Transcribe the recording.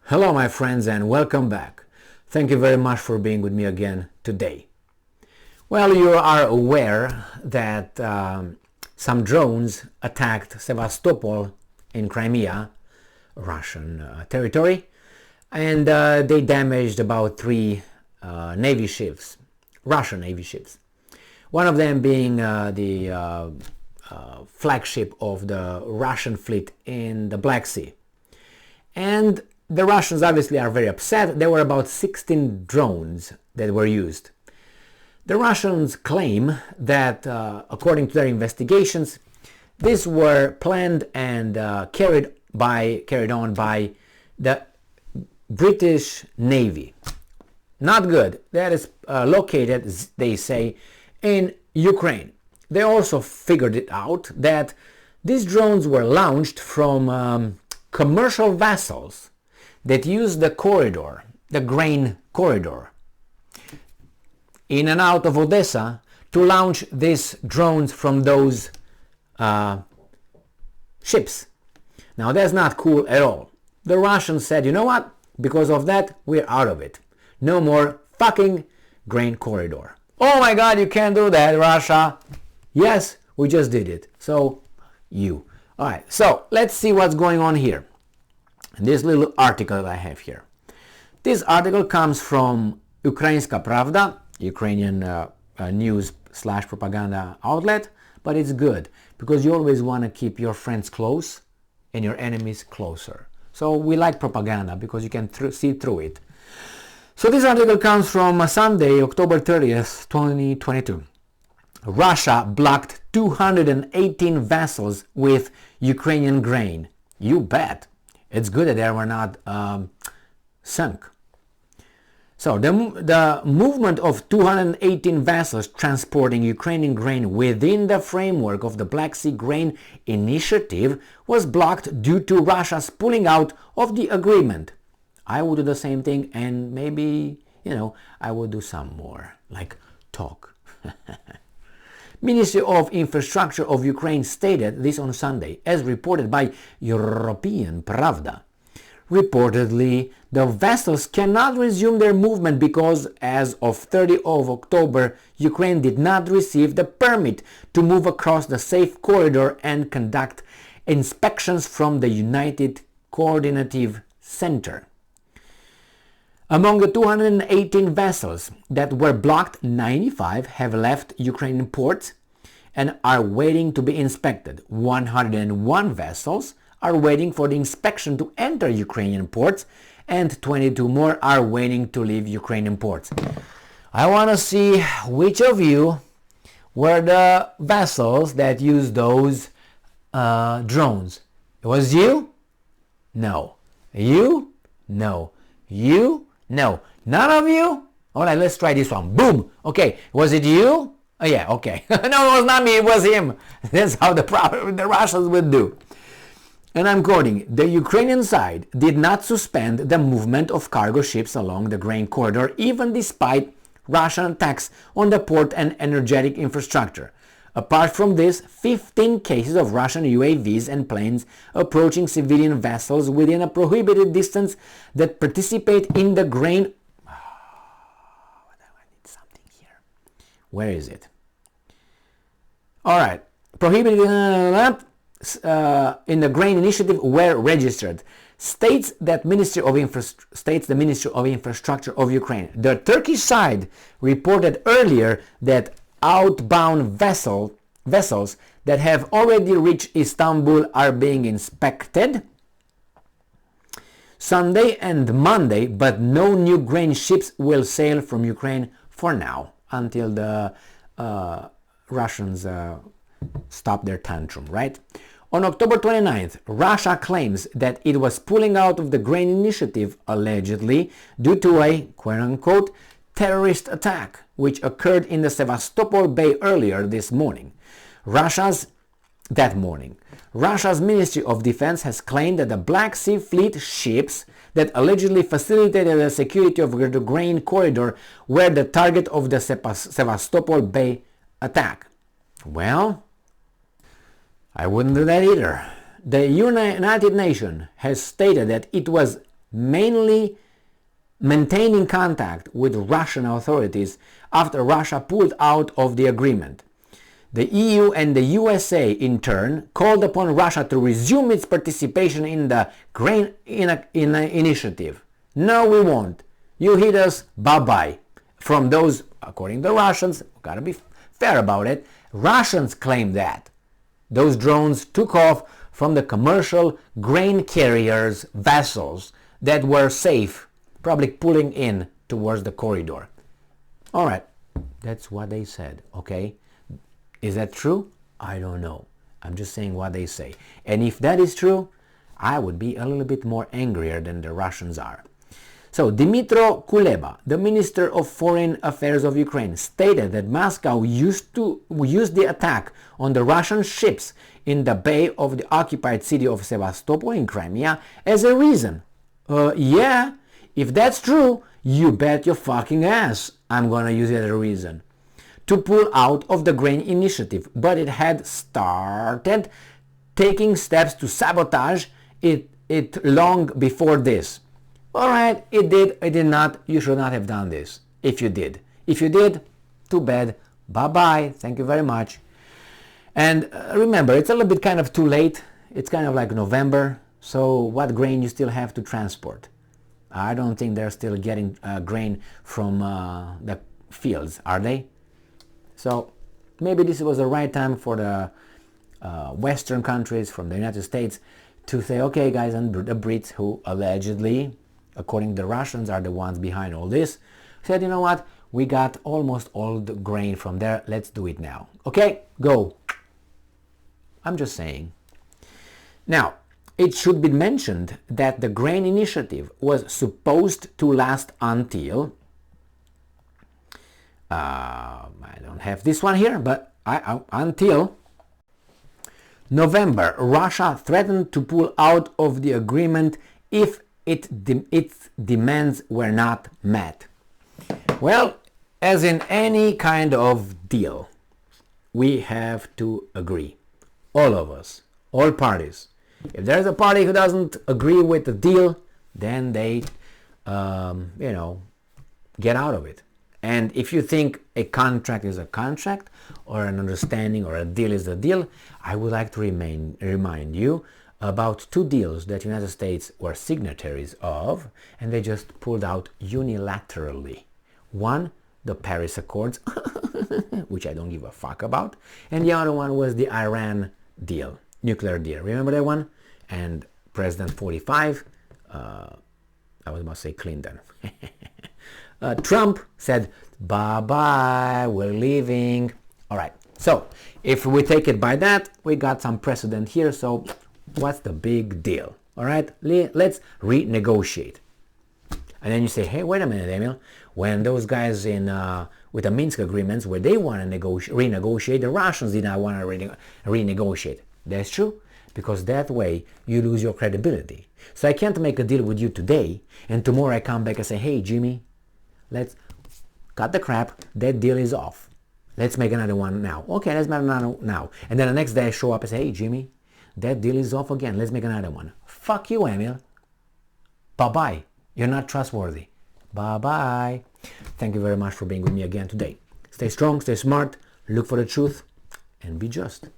Hello my friends and welcome back. Thank you very much for being with me again today. Well, you are aware that some drones attacked Sevastopol in Crimea, Russian territory, and they damaged about three Navy ships, Russian Navy ships. One of them being the flagship of the Russian fleet in the Black Sea. And the Russians obviously are very upset. There were about 16 drones that were used. The Russians claim that, according to their investigations, these were planned and carried on by the British Navy. Not good. That is located, they say, in Ukraine. They also figured it out that these drones were launched from commercial vessels that use the corridor, the grain corridor, in and out of Odessa to launch these drones from those ships. Now that's not cool at all. The Russians said, you know what, because of that we're out of it. No more fucking grain corridor. Oh my god, you can't do that, Russia. Yes, we just did it. So, you. Alright, so let's see what's going on here. This little article that I have here. This article comes from Ukrainska Pravda, Ukrainian news/propaganda outlet, but it's good because you always want to keep your friends close and your enemies closer. So we like propaganda because you can see through it. So this article comes from Sunday, October 30th, 2022. Russia blocked 218 vessels with Ukrainian grain. You bet. It's good that they were not sunk. So the movement of 218 vessels transporting Ukrainian grain within the framework of the Black Sea Grain Initiative was blocked due to Russia's pulling out of the agreement. I would do the same thing, and maybe, I would do some more, like talk. Ministry of Infrastructure of Ukraine stated this on Sunday, as reported by European Pravda. Reportedly, the vessels cannot resume their movement because, as of 30 of October, Ukraine did not receive the permit to move across the safe corridor and conduct inspections from the United Coordinative Center. Among the 218 vessels that were blocked, 95 have left Ukrainian ports and are waiting to be inspected. 101 vessels are waiting for the inspection to enter Ukrainian ports, and 22 more are waiting to leave Ukrainian ports. I want to see which of you were the vessels that used those drones. It was you? No. You? No. You? No. None of you? Alright, let's try this one. Boom! Okay, was it you? Oh yeah, okay. No, it was not me, it was him. That's how the Russians would do. And I'm quoting, the Ukrainian side did not suspend the movement of cargo ships along the grain corridor, even despite Russian attacks on the port and energetic infrastructure. Apart from this, 15 cases of Russian UAVs and planes approaching civilian vessels within a prohibited distance that participate in the grain... I need something here. Where is it? Alright. Prohibited in the grain initiative were registered. States the Ministry of Infrastructure of Ukraine. The Turkish side reported earlier that outbound vessels that have already reached Istanbul are being inspected Sunday and Monday, but no new grain ships will sail from Ukraine for now, until the Russians stop their tantrum, right? On October 29th, Russia claims that it was pulling out of the grain initiative, allegedly due to a quote-unquote terrorist attack which occurred in the Sevastopol Bay earlier this morning. Russia's Ministry of Defense has claimed that the Black Sea Fleet ships that allegedly facilitated the security of the grain corridor were the target of the Sevastopol Bay attack. Well, I wouldn't do that either. The United Nations has stated that it was mainly maintaining contact with Russian authorities after Russia pulled out of the agreement. The EU and the USA, in turn, called upon Russia to resume its participation in the grain initiative. No, we won't. You hit us, bye-bye. From those, according to the Russians, we've got to be fair about it, Russians claim that those drones took off from the commercial grain carriers' vessels that were safe, probably pulling in towards the corridor. All right, that's what they said, okay? Is that true? I don't know. I'm just saying what they say. And if that is true, I would be a little bit more angrier than the Russians are. So, Dmytro Kuleba, the Minister of Foreign Affairs of Ukraine, stated that Moscow used the attack on the Russian ships in the bay of the occupied city of Sevastopol in Crimea as a reason. Yeah, if that's true, you bet your fucking ass I'm gonna use it as a reason to pull out of the grain initiative, but it had started taking steps to sabotage it long before this. Alright, it did not, you should not have done this, if you did. If you did, too bad, bye-bye, thank you very much. And remember, it's a little bit kind of too late, it's kind of like November, so what grain you still have to transport? I don't think they're still getting grain from the fields, are they? So maybe this was the right time for the Western countries, from the United States, to say, okay guys, and the Brits, who allegedly, according to the Russians, are the ones behind all this, said, you know what, we got almost all the grain from there, let's do it now. Okay, go. I'm just saying. Now, it should be mentioned that the grain initiative was supposed to last until, I don't have this one here, but until November. Russia threatened to pull out of the agreement if its demands were not met. Well, as in any kind of deal, we have to agree. All of us, all parties. If there's a party who doesn't agree with the deal, then they, get out of it. And if you think a contract is a contract, or an understanding or a deal is a deal, I would like to remind you about two deals that the United States were signatories of, and they just pulled out unilaterally. One, the Paris Accords, which I don't give a fuck about, and the other one was the Iran deal, nuclear deal. Remember that one? And President 45, I was about to say Clinton. Trump said, bye-bye, we're leaving. All right, so if we take it by that, we got some precedent here, so what's the big deal? All right, let's renegotiate. And then you say, hey, wait a minute, Emil. When those guys with the Minsk agreements, where they want to renegotiate, the Russians did not want to renegotiate. That's true, because that way you lose your credibility. So I can't make a deal with you today, and tomorrow I come back and say, hey, Jimmy, let's cut the crap, that deal is off. Let's make another one now. Okay, let's make another now. And then the next day I show up and say, hey, Jimmy, that deal is off again. Let's make another one. Fuck you, Emil. Bye-bye. You're not trustworthy. Bye-bye. Thank you very much for being with me again today. Stay strong, stay smart, look for the truth, and be just.